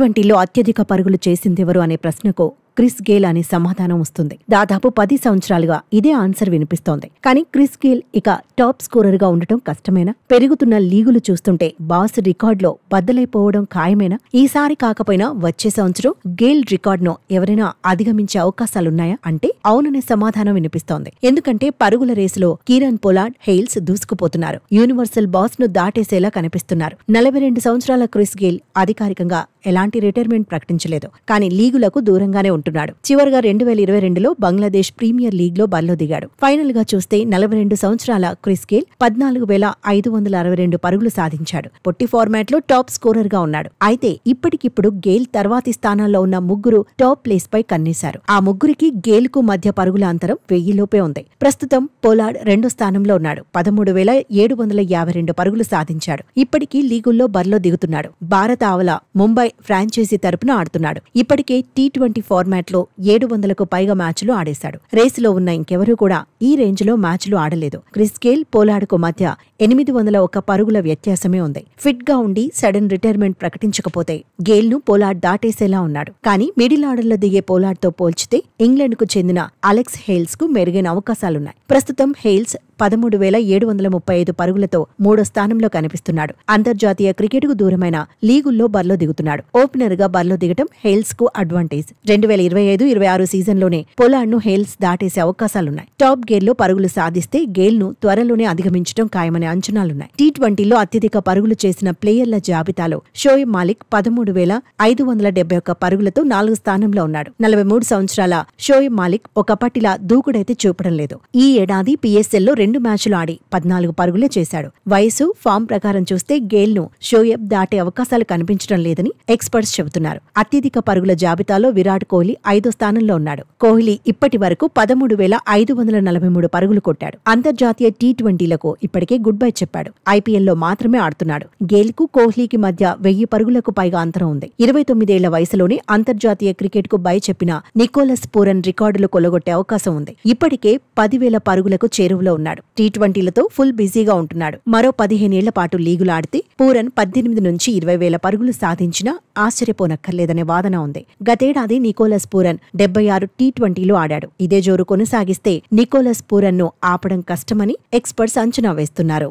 టీ20లో అత్యధిక పరుగులు చేసిందెవరు అనే ప్రశ్నకు క్రిస్ గేల్ అనే సమాధానం వస్తుంది. దాదాపు 10 సంవత్సరాలుగా ఇదే ఆన్సర్ వినిపిస్తోంది. కానీ క్రిస్ గేల్ ఇక టాప్ స్కోరర్ గా ఉండటం కష్టమేనా? పెరుగుతున్న లీగులు చూస్తుంటే బాస్ రికార్డులో బద్దలైపోవడం ఖాయమేనా? ఈసారి కాకపోయినా వచ్చే సంవత్సరం గేల్ రికార్డును ఎవరైనా అధిగమించే అవకాశాలున్నాయా అంటే అవుననే సమాధానం వినిపిస్తోంది. ఎందుకంటే పరుగుల రేసులో కీరన్ పొలార్డ్, హెయిల్స్ దూసుకుపోతున్నారు. యూనివర్సల్ బాస్ ను దాటేసేలా కనిపిస్తున్నారు. 42 సంవత్సరాల క్రిస్ గేల్ అధికారికంగా ఎలాంటి రిటైర్మెంట్ ప్రకటించలేదు. కానీ లీగులకు దూరంగానే ఉంటున్నాడు. చివరిగా 2022లో బంగ్లాదేశ్ ప్రీమియర్ లీగ్ లో బరిలో దిగాడు. ఫైనల్ గా చూస్తే 42 సంవత్సరాల క్రిస్ గేల్ 14,562 పరుగులు సాధించాడు. పొట్టి ఫార్మాట్ లో టాప్ స్కోరర్ గా ఉన్నాడు. అయితే ఇప్పటికిప్పుడు గేల్ తర్వాతి స్థానాల్లో ఉన్న ముగ్గురు టాప్ ప్లేస్ పై కన్నేశారు. ఆ ముగ్గురికి గేల్ కు మధ్య పరుగుల అంతరం 1000 లోపే ఉంది. ప్రస్తుతం పొలార్డ్ రెండో స్థానంలో ఉన్నాడు. 13,752 పరుగులు సాధించాడు. ఇప్పటికీ లీగుల్లో బరిలో దిగుతున్నాడు. భారత ఆవల ముంబై ఫ్రాంచైజీ తరపున ఆడుతున్నాడు. ఇప్పటికే టీ20 ఫార్మాట్ లో 700కు పైగా మ్యాచ్లు ఆడేశాడు. రేసులో ఉన్న ఇంకెవరూ కూడా ఈ రేంజ్ లో మ్యాచ్లు ఆడలేదు. క్రిస్ గేల్, పొలార్డ్ కు మధ్య 801 పరుగుల వ్యత్యాసమే ఉంది. ఫిట్ గా ఉండి సడన్ రిటైర్మెంట్ ప్రకటించకపోతే గేల్ ను పొలార్డ్ దాటేసేలా ఉన్నాడు. కానీ మిడిల్ ఆర్డర్లో దిగే పొలార్డ్ తో పోల్చితే ఇంగ్లాండ్ కు చెందిన అలెక్స్ హెయిల్స్ కు మెరుగైన అవకాశాలున్నాయి. ప్రస్తుతం హెయిల్స్ 13,735 పరుగులతో మూడో స్థానంలో కనిపిస్తున్నాడు. అంతర్జాతీయ క్రికెట్ కు దూరమైన లీగుల్లో బరిలో దిగుతున్నాడు. ఓపెనర్ గా బరిలో దిగటం హెయిల్స్ కు అడ్వాంటేజ్. 2025-26 సీజన్లోనే పొలార్డ్ ను హెయిల్స్ దాటేసే అవకాశాలున్నాయి. టాప్ గేర్ లో పరుగులు సాధిస్తే గేల్ ను త్వరలోనే అధిగమించడం ఖాయమనే అంచనాలున్నాయి. టీ20లో అత్యధిక పరుగులు చేసిన ప్లేయర్ల జాబితాలో షోయబ్ మాలిక్ 13,571 పరుగులతో 4వ స్థానంలో ఉన్నాడు. 43 సంవత్సరాల షోయబ్ మాలిక్ ఒకప్పటిలా దూకుడైతే చూపడం లేదు. ఈ ఏడాది పిఎస్ఎల్లో 2 మ్యాచ్లు ఆడి 14 పరుగులే చేశాడు. వయసు, ఫామ్ ప్రకారం చూస్తే గేల్ ను షోయబ్ దాటే అవకాశాలు కనిపించడం లేదని ఎక్స్పర్ట్స్ చెబుతున్నారు. అత్యధిక పరుగుల జాబితాలో విరాట్ కోహ్లీ 5వ స్థానంలో ఉన్నాడు. కోహ్లీ ఇప్పటి వరకు 13,543 పరుగులు కొట్టాడు. అంతర్జాతీయ టీ20లకు ఇప్పటికే గుడ్ బై చెప్పాడు. ఐపీఎల్లో మాత్రమే ఆడుతున్నాడు. గేల్ కు కోహ్లీకి మధ్య 1000 పరుగులకు పైగా అంతరం ఉంది. 29 ఏళ్ల వయసులోనే అంతర్జాతీయ క్రికెట్ కు బై చెప్పిన నికోలస్ పూరన్ రికార్డులు కొల్లగొట్టే అవకాశం ఉంది. ఇప్పటికే 10,000 పరుగులకు చేరువలో ఉన్నాడు. టీ20లతో ఫుల్ బిజీగా ఉంటున్నాడు. మరో 15 ఏళ్ల పాటు లీగులు ఆడితే పూరన్ 18 నుంచి 20,000 పరుగులు సాధించినా ఆశ్చర్యపోనక్కర్లేదనే వాదన ఉంది. గతేడాది నికోలస్ పూరన్ 76 టీ20లో ఆడాడు. ఇదే జోరు కొనసాగిస్తే నికోలస్ పూరన్ ను ఆపడం కష్టమని ఎక్స్పర్ట్స్ అంచనా వేస్తున్నారు.